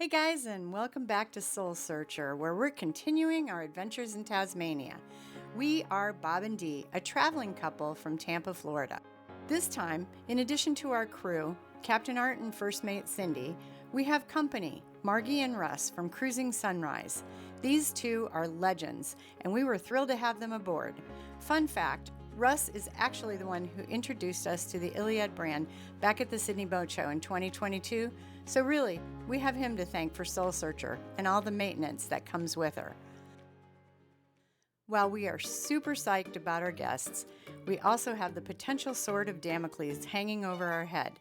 Hey guys, and welcome back to Soul Searcher, where we're continuing our adventures in Tasmania. We are Bob and Dee, a traveling couple from Tampa, Florida. This time, in addition to our crew, Captain Art and First Mate Cindy, we have company, Margy and Russ from Cruising Sunrise. These two are legends, and we were thrilled to have them aboard. Fun fact, Russ is actually the one who introduced us to the Iliad brand back at the Sydney Boat Show in 2022, so really, we have him to thank for Soul Searcher and all the maintenance that comes with her. While we are super psyched about our guests, we also have the potential sword of Damocles hanging over our head.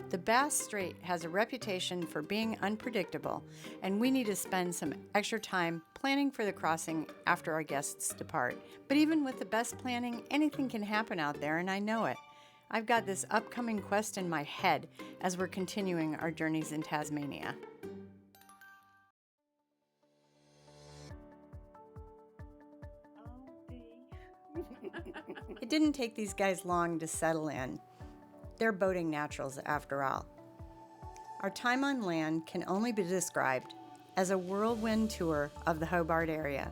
The Bass Strait has a reputation for being unpredictable, and we need to spend some extra time planning for the crossing after our guests depart. But even with the best planning, anything can happen out there, and I know it. I've got this upcoming quest in my head as we're continuing our journeys in Tasmania. It didn't take these guys long to settle in. They're boating naturals after all. Our time on land can only be described as a whirlwind tour of the Hobart area.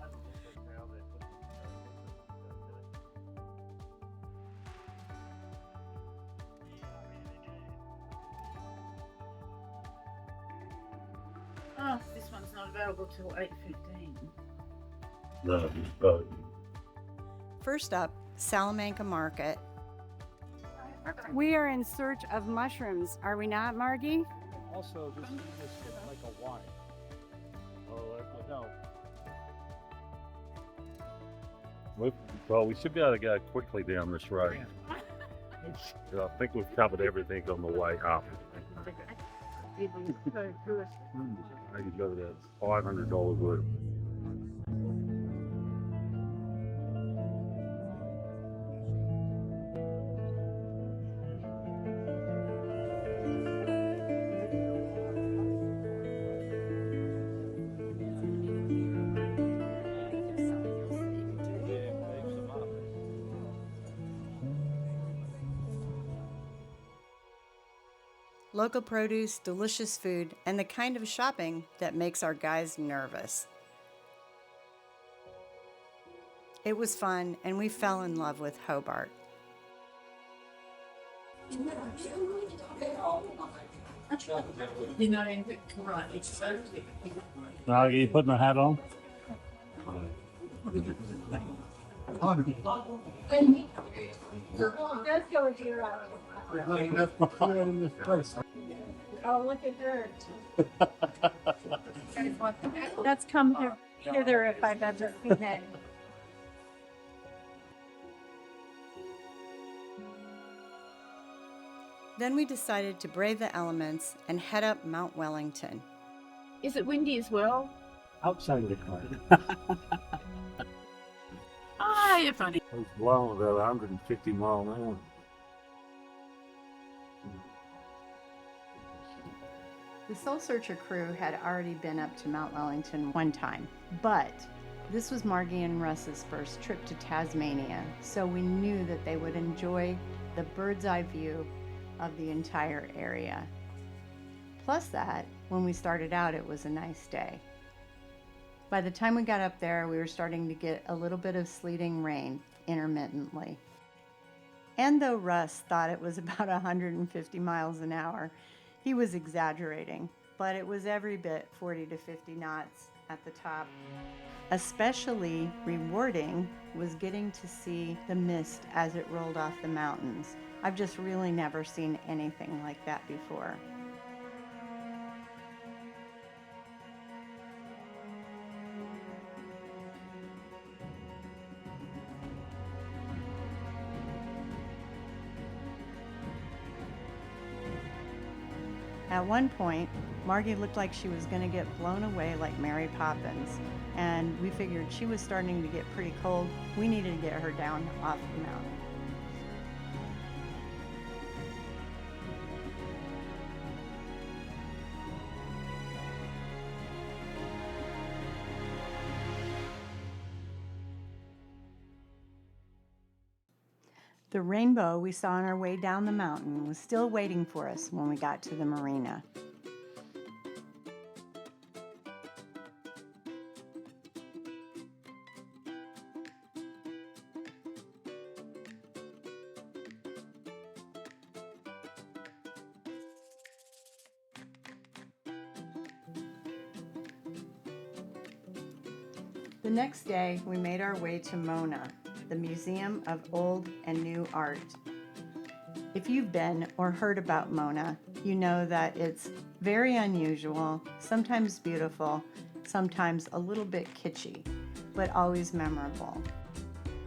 Oh, this one's not available till 8:15. No, but First up, Salamanca Market. We are in search of mushrooms, are we not, Margy? also this is like a Y. Oh, that's no. Well, we should be able to go quickly down this road. I think we've covered everything on the way up. How you go to that $500 worth. Local produce, delicious food, and the kind of shopping that makes our guys nervous. It was fun, and we fell in love with Hobart. You know, right, it's so Now, are you putting a hat on? Let's go with you, Oh, look at her. Let's come hither if I've ever seen it. Then we decided to brave the elements and head up Mount Wellington. Is it windy as well? Outside of the car. Ah, you're funny. It was blowing about 150 miles an hour. The Soul Searcher crew had already been up to Mount Wellington one time, but this was Margy and Russ's first trip to Tasmania, so we knew that they would enjoy the bird's eye view of the entire area. Plus that, when we started out, it was a nice day. By the time we got up there, we were starting to get a little bit of sleeting rain intermittently. And though Russ thought it was about 150 miles an hour, he was exaggerating, but it was every bit 40 to 50 knots at the top. Especially rewarding was getting to see the mist as it rolled off the mountains. I've just really never seen anything like that before. At one point, Margy looked like she was going to get blown away like Mary Poppins, and we figured she was starting to get pretty cold. We needed to get her down off the mountain. The rainbow we saw on our way down the mountain was still waiting for us when we got to the marina. The next day, we made our way to Mona, the Museum of Old and New Art. If you've been or heard about Mona, you know that it's very unusual, sometimes beautiful, sometimes a little bit kitschy, but always memorable.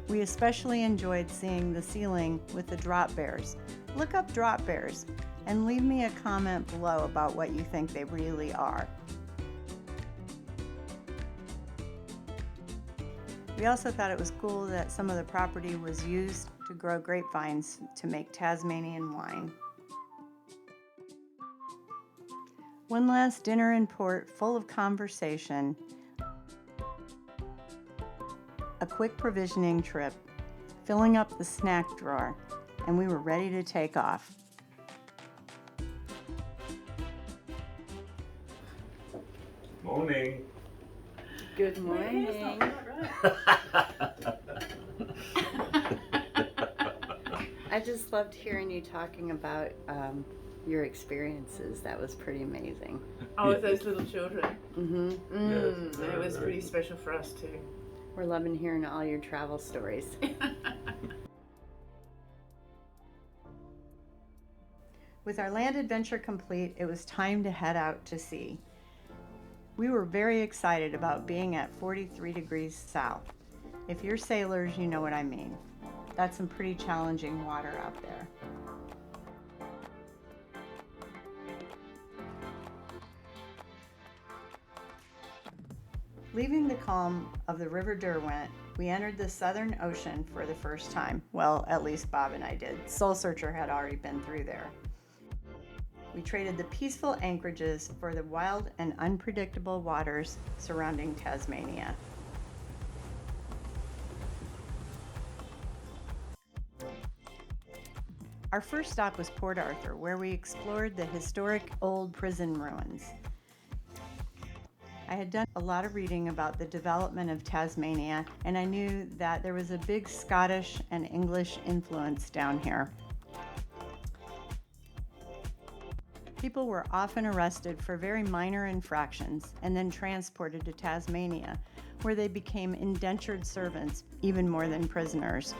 We especially enjoyed seeing the ceiling with the drop bears. Look up drop bears and leave me a comment below about what you think they really are. We also thought it was cool that some of the property was used to grow grapevines to make Tasmanian wine. One last dinner in port full of conversation, a quick provisioning trip, filling up the snack drawer, and we were ready to take off. Morning. Good morning. I just loved hearing you talking about your experiences. That was pretty amazing. Oh, with those little children. Mm-hmm. It was pretty special for us too. We're loving hearing all your travel stories. With our land adventure complete, it was time to head out to sea. We were very excited about being at 43 degrees south. If you're sailors, you know what I mean. That's some pretty challenging water out there. Leaving the calm of the River Derwent, we entered the Southern Ocean for the first time. Well, at least Bob and I did. Soul Searcher had already been through there. We traded the peaceful anchorages for the wild and unpredictable waters surrounding Tasmania. Our first stop was Port Arthur, where we explored the historic old prison ruins. I had done a lot of reading about the development of Tasmania, and I knew that there was a big Scottish and English influence down here. People were often arrested for very minor infractions and then transported to Tasmania, where they became indentured servants, even more than prisoners.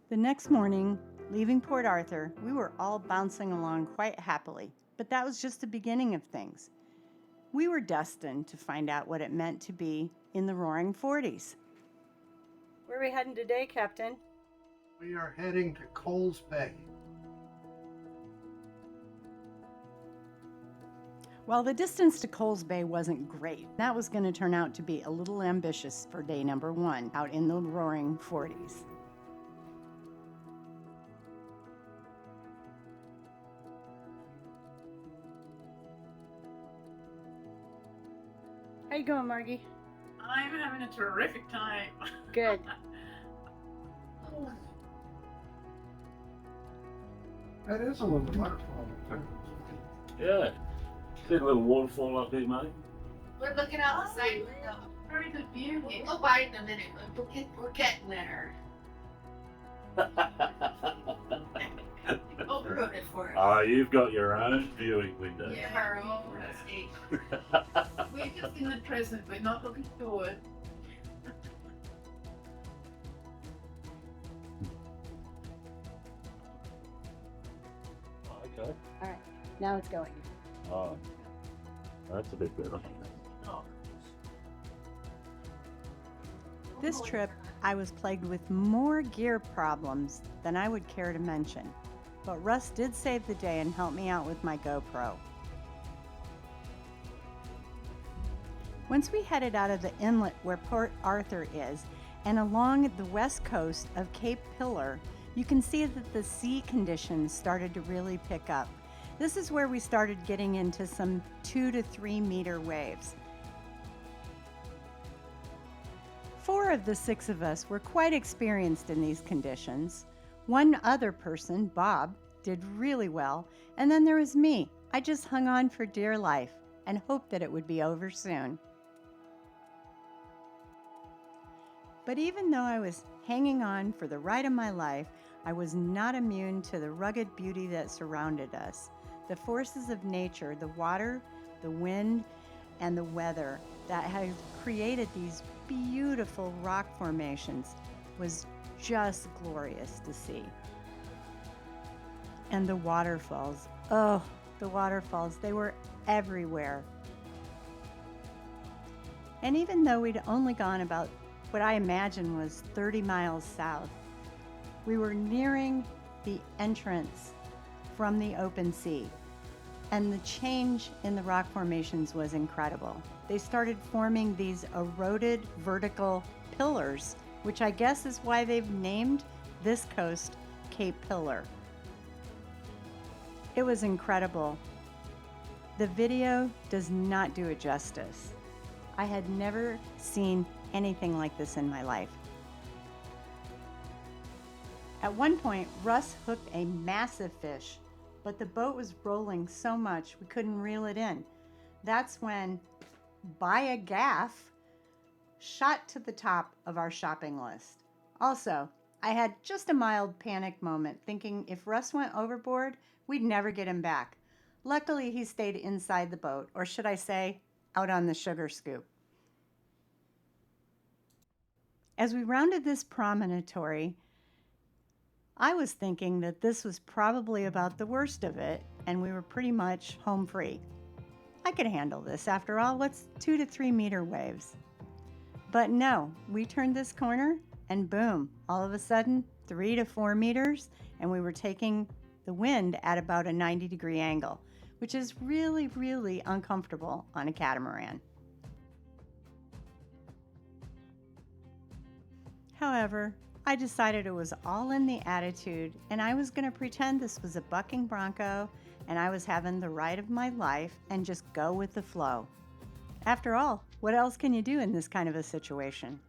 The next morning, leaving Port Arthur, we were all bouncing along quite happily, but that was just the beginning of things. We were destined to find out what it meant to be in the Roaring Forties. Where are we heading today, Captain? We are heading to Coles Bay. Well, the distance to Coles Bay wasn't great. That was going to turn out to be a little ambitious for day number 1 out in the Roaring Forties. How you going, Margy? I'm having a terrific time. Good. That is a little waterfall. Yeah. See a little waterfall up here, mate? We're looking out the side window. Very good view. We'll buy it in a minute, but we're getting there. We'll ruin it for us. Oh, you've got your own viewing window. Yeah, our own estate. We're just in the present, we're not looking forward. Okay. All right, now it's going. Oh, that's a bit better. This trip, I was plagued with more gear problems than I would care to mention, but Russ did save the day and help me out with my GoPro. Once we headed out of the inlet where Port Arthur is and along the west coast of Cape Pillar, you can see that the sea conditions started to really pick up. This is where we started getting into some 2 to 3 meter waves. 4 of the 6 of us were quite experienced in these conditions. One other person, Bob, did really well, and then there was me, I just hung on for dear life and hoped that it would be over soon. But even though I was hanging on for the ride of my life, I was not immune to the rugged beauty that surrounded us. The forces of nature, the water, the wind, and the weather that had created these beautiful rock formations was just glorious to see. And the waterfalls, oh, the waterfalls, they were everywhere. And even though we'd only gone about what I imagine was 30 miles south, we were nearing the entrance from the open sea. And the change in the rock formations was incredible. They started forming these eroded vertical pillars, which I guess is why they've named this coast Cape Pillar. It was incredible. The video does not do it justice. I had never seen anything like this in my life. At one point, Russ hooked a massive fish, but the boat was rolling so much we couldn't reel it in. That's when buy a gaff shot to the top of our shopping list. Also, I had just a mild panic moment thinking if Russ went overboard, we'd never get him back. Luckily, he stayed inside the boat, or should I say, out on the sugar scoop. As we rounded this promontory, I was thinking that this was probably about the worst of it, and we were pretty much home free. I could handle this. After all, what's 2 to 3 meter waves? But no, we turned this corner, and boom, all of a sudden, 3 to 4 meters, and we were taking the wind at about a 90-degree angle, which is really, really uncomfortable on a catamaran. However, I decided it was all in the attitude, and I was going to pretend this was a bucking bronco and I was having the ride of my life and just go with the flow. After all, what else can you do in this kind of a situation?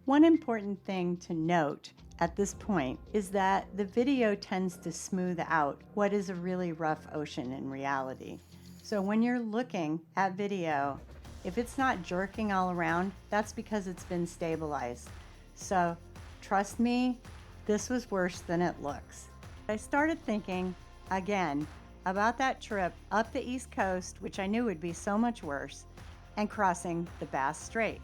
One important thing to note at this point is that the video tends to smooth out what is a really rough ocean in reality. So when you're looking at video, if it's not jerking all around, that's because it's been stabilized. So trust me, this was worse than it looks. I started thinking again about that trip up the East Coast, which I knew would be so much worse, and crossing the Bass Strait.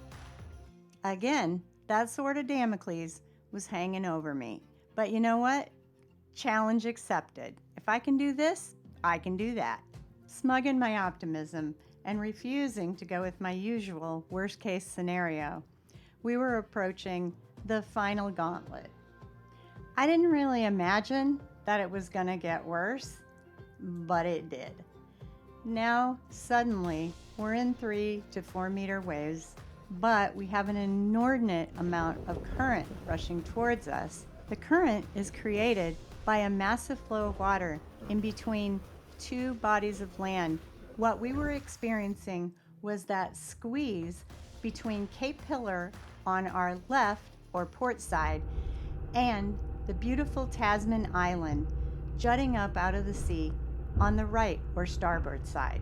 Again, that sword of Damocles was hanging over me. But you know what? Challenge accepted. If I can do this, I can do that. Smug in my optimism and refusing to go with my usual worst-case scenario, we were approaching the final gauntlet. I didn't really imagine that it was going to get worse, but it did. Now, suddenly, we're in 3 to 4 meter waves, but we have an inordinate amount of current rushing towards us. The current is created by a massive flow of water in between 2 bodies of land. What we were experiencing was that squeeze between Cape Pillar on our left or port side and the beautiful Tasman Island jutting up out of the sea on the right or starboard side.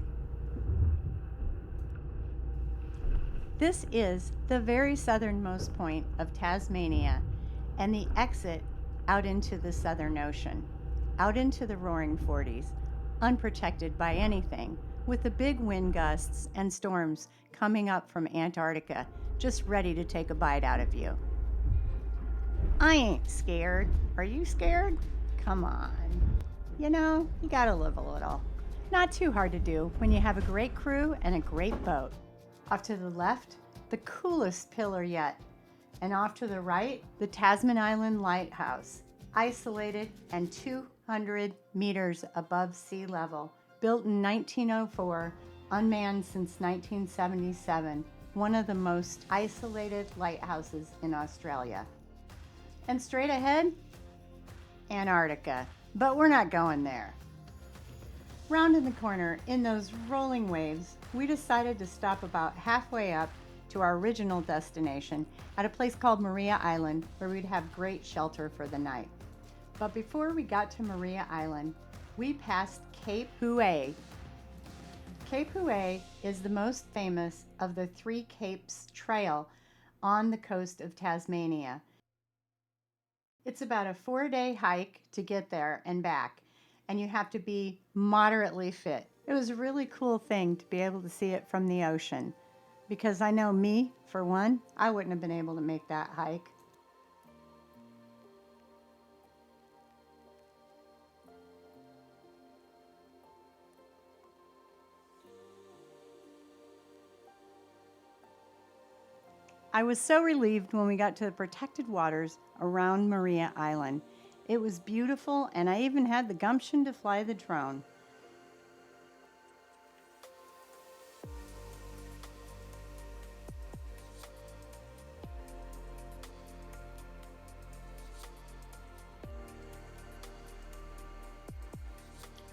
This is the very southernmost point of Tasmania and the exit out into the Southern Ocean, out into the roaring 40s, unprotected by anything, with the big wind gusts and storms coming up from Antarctica, just ready to take a bite out of you. I ain't scared. Are you scared? Come on. You know, you gotta live a little. Not too hard to do when you have a great crew and a great boat. Off to the left, the coolest pillar yet. And off to the right, the Tasman Island Lighthouse, isolated and 200 meters above sea level. Built in 1904, unmanned since 1977, one of the most isolated lighthouses in Australia. And straight ahead, Antarctica. But we're not going there. Rounding the corner in those rolling waves, we decided to stop about halfway up to our original destination at a place called Maria Island, where we'd have great shelter for the night. But before we got to Maria Island, we passed Cape Huey. Cape Huey is the most famous of the Three Capes Trail on the coast of Tasmania. It's about a 4-day hike to get there and back, and you have to be moderately fit. It was a really cool thing to be able to see it from the ocean, because I know me, for one, I wouldn't have been able to make that hike. I was so relieved when we got to the protected waters around Maria Island. It was beautiful, and I even had the gumption to fly the drone.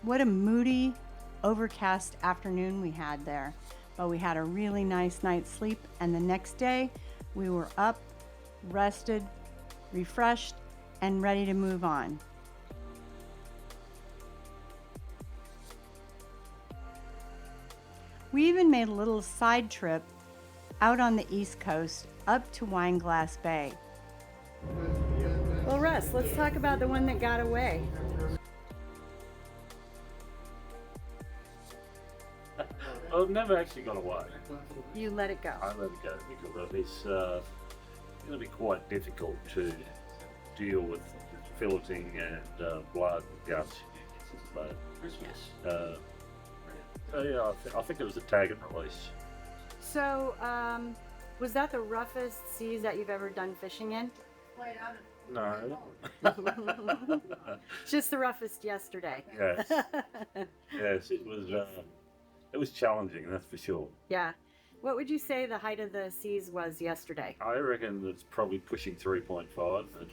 What a moody, overcast afternoon we had there. But we had a really nice night's sleep, and the next day we were up, rested, refreshed, and ready to move on. We even made a little side trip out on the East Coast up to Wineglass Bay. Well, Russ, let's talk about the one that got away. Well, it never actually got away. You let it go. I let it go because it's going to be quite difficult to deal with filleting and blood and guts. But yeah, I think it was a tag and release. So, was that the roughest seas that you've ever done fishing in? No. Just the roughest yesterday. Yes. Yes, it was. It was challenging, that's for sure. Yeah. What would you say the height of the seas was yesterday? I reckon it's probably pushing 3.5 at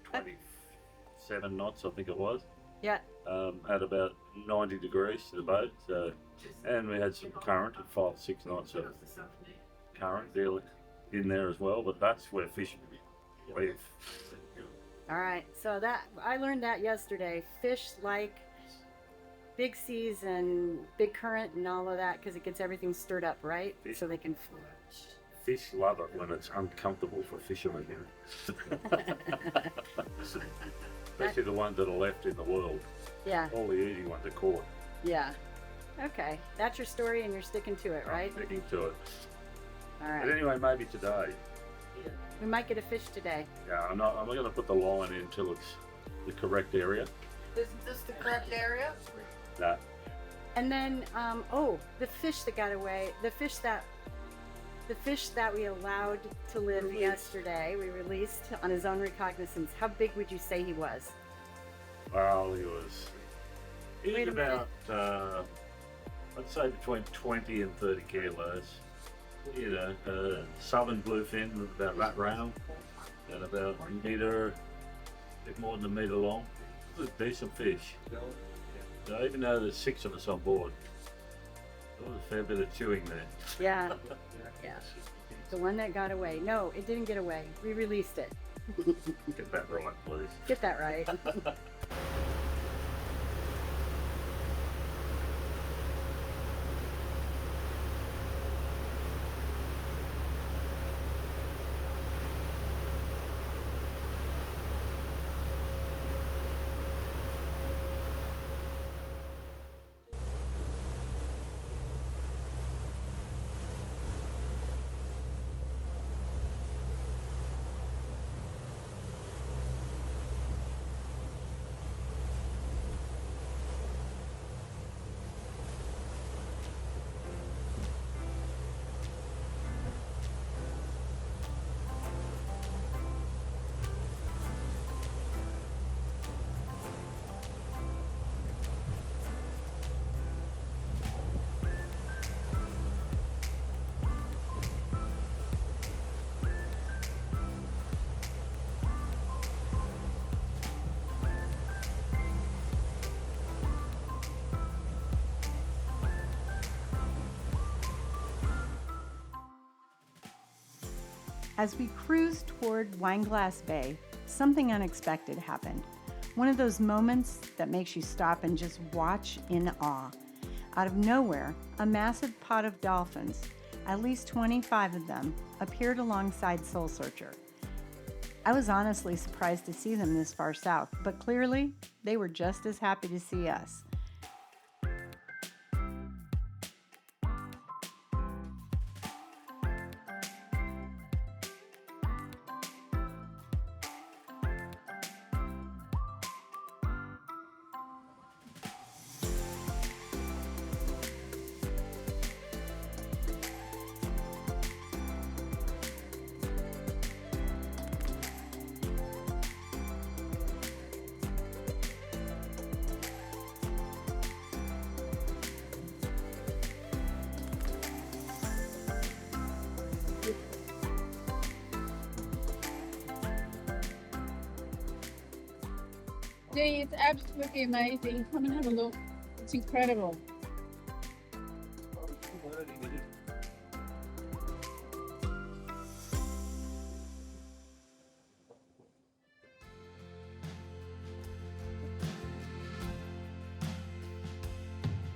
27 knots, I think it was. Yeah. At about 90 degrees to the boat. So, and we had some current at 5 or 6 knots of current there in there as well. But that's where fish live. All right. So that I learned that yesterday. Fish like big seas and big current and all of that because it gets everything stirred up, right? Fish. So they can. Fish love it when it's uncomfortable for fishermen. Especially the ones that are left in the world. Yeah. All the easy ones are caught. Yeah. Okay. That's your story and you're sticking to it, right? I'm sticking to it. All right. But anyway, maybe today. We might get a fish today. Yeah, I'm not going to put the line in until it's the correct area. Isn't this the correct area? No. And then, the fish that got away, the fish that we allowed to live yesterday, we released on his own recognizance. How big would you say he was? Well, he was Wait a about, I'd say between 20 and 30 kilos. You know, southern bluefin, about that round, and about a metre, a bit more than a metre long. It was a decent fish. So even though there's 6 of us on board, there was a fair bit of chewing there. Yeah. Yeah. The one that got away. No, it didn't get away. We released it. Get that right, please. Get that right. As we cruised toward Wineglass Bay, something unexpected happened. One of those moments that makes you stop and just watch in awe. Out of nowhere, a massive pod of dolphins, at least 25 of them, appeared alongside Soul Searcher. I was honestly surprised to see them this far south, but clearly they were just as happy to see us. Dee, it's absolutely amazing. Come and have a look. It's incredible.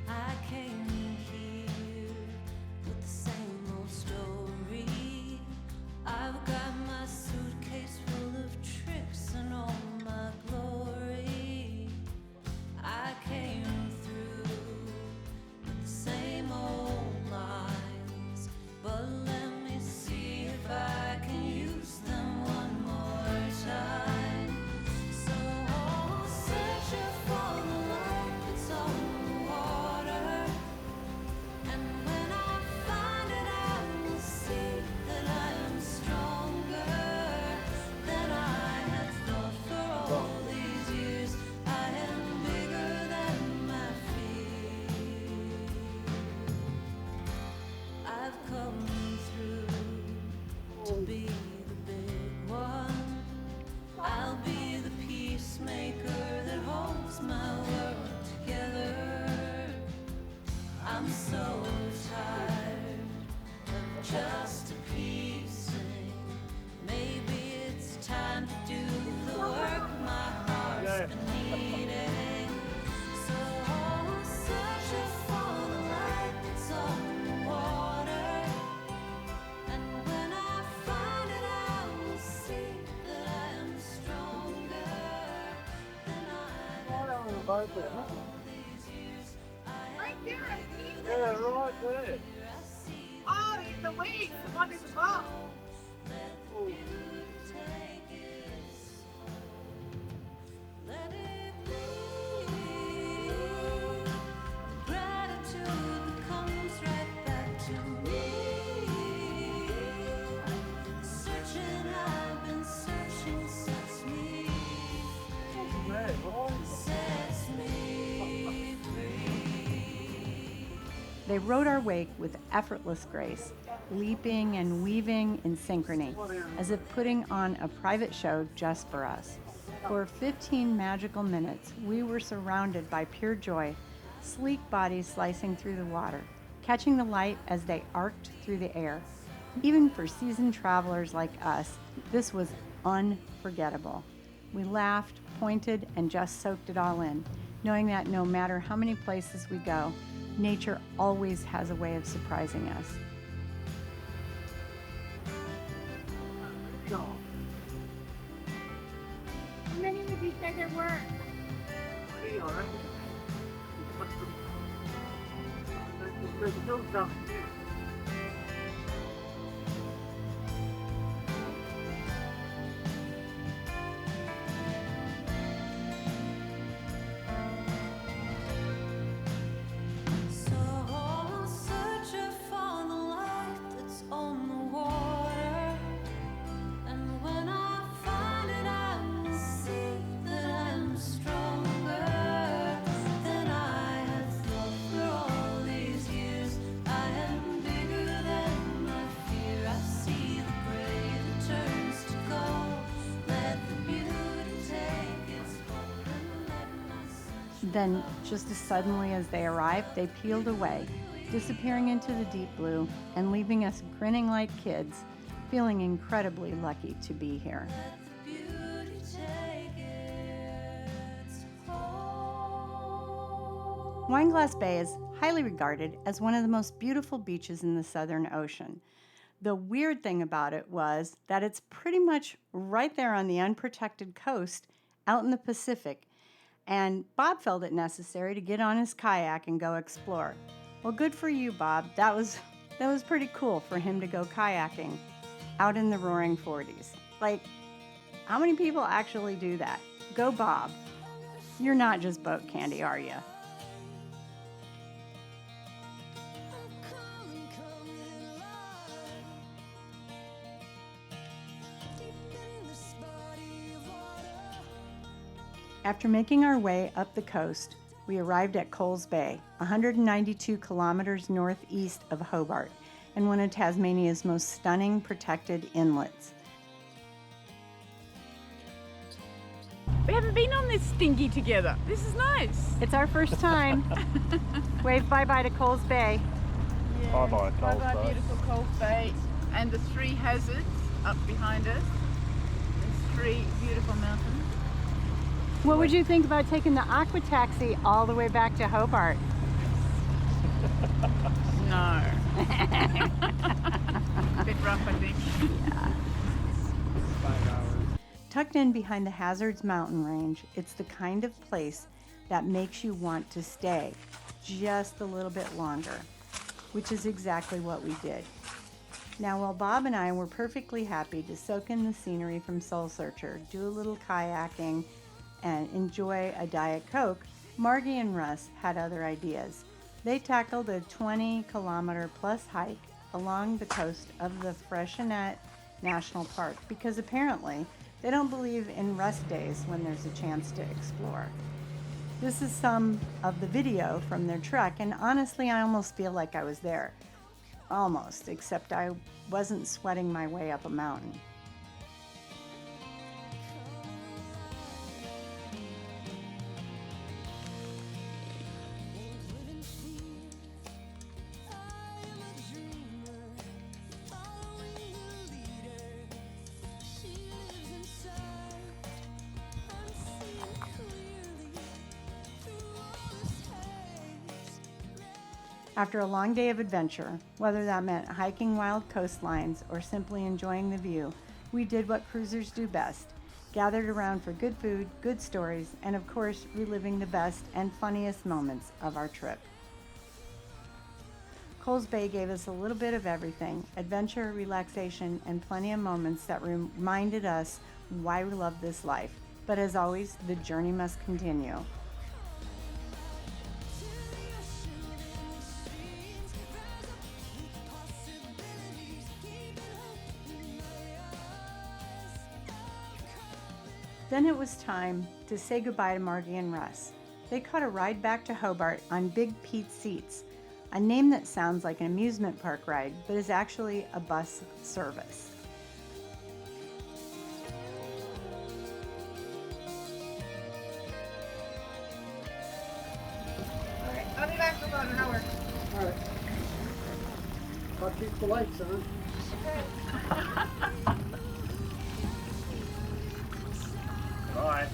I came here with the same old story. I've got my suitcase full of tricks and all my glory. I came through with the same old lines, but let me see if I can use them one more time. So I'll search for the light that's on the water, and when I find it, I will see that I am stronger than I have thought for all these years. I am bigger than my fear. I've come through to be the big one. I'll be the peacemaker that holds my world together. I'm so tired of just appeasing. Maybe it's time to do the work my heart's been needing. So I'll search for the light that's on the water, and when I find it, I will see that I am stronger than I have all these years. Right there, I see it. Yeah, right there. Oh, it's the weeds. The one is above. Let it be gratitude that comes right back to me. Searching, I've been searching, sets me free. Sets me free. They rode our wake with effortless grace, leaping and weaving in synchrony, as if putting on a private show just for us. For 15 magical minutes, we were surrounded by pure joy, sleek bodies slicing through the water, catching the light as they arced through the air. Even for seasoned travelers like us, this was unforgettable. We laughed, pointed, and just soaked it all in, knowing that no matter how many places we go, nature always has a way of surprising us. How many would you say there were? So I'll search for the light that's on the water, and when I find it, I will see that I'm stronger than I have thought for all these years. I am bigger than my fear. I see the gray that turns to gold. Let the beauty take its hold and let my sunshine. Then, just as suddenly as they arrived, they peeled away, disappearing into the deep blue and leaving us grinning like kids, feeling incredibly lucky to be here. Let the beauty take it. Wineglass Bay is highly regarded as one of the most beautiful beaches in the Southern Ocean. The weird thing about it was that it's pretty much right there on the unprotected coast out in the Pacific, and Bob felt it necessary to get on his kayak and go explore. Well, good for you, Bob. That was pretty cool for him to go kayaking out in the roaring 40s. Like, how many people actually do that? Go, Bob. You're not just boat candy, are you? After making our way up the coast, we arrived at Coles Bay, 192 kilometers northeast of Hobart, and one of Tasmania's most stunning protected inlets. We haven't been on this stinky together. This is nice. It's our first time. Wave bye-bye to Coles Bay. Bye-bye, Coles Bye-bye, Bay. beautiful Coles Bay. And the three hazards up behind us. There's three beautiful mountains. What would you think about taking the aqua taxi all the way back to Hobart? No. A bit rough, I think. Tucked in behind the Hazards mountain range, it's the kind of place that makes you want to stay just a little bit longer, which is exactly what we did. Now, while Bob and I were perfectly happy to soak in the scenery from Soul Searcher, do a little kayaking, and enjoy a Diet Coke, Margy and Russ had other ideas. They tackled a 20-kilometer plus hike along the coast of the Freshnet National Park because apparently they don't believe in rest days when there's a chance to explore. This is some of the video from their trek, and honestly, I almost feel like I was there. Almost, except I wasn't sweating my way up a mountain. After a long day of adventure, whether that meant hiking wild coastlines or simply enjoying the view, we did what cruisers do best, gathered around for good food, good stories, and of course, reliving the best and funniest moments of our trip. Coles Bay gave us a little bit of everything, adventure, relaxation, and plenty of moments that reminded us why we love this life. But as always, the journey must continue. Then it was time to say goodbye to Margy and Russ. They caught a ride back to Hobart on Big Pete's Seats, a name that sounds like an amusement park ride, but is actually a bus service. Alright, I'll be back for about an hour. All right. I'll keep the lights on. Bye.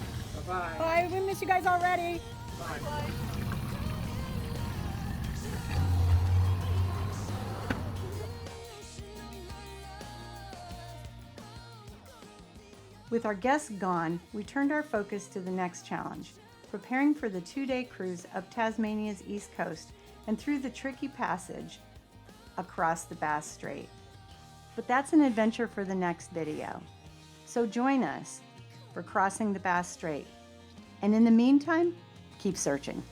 Bye-bye. Bye, we miss you guys already. With our guests gone, we turned our focus to the next challenge, preparing for the 2-day cruise up Tasmania's east coast and through the tricky passage across the Bass Strait. But that's an adventure for the next video. So join us for crossing the Bass Strait. And in the meantime, keep searching.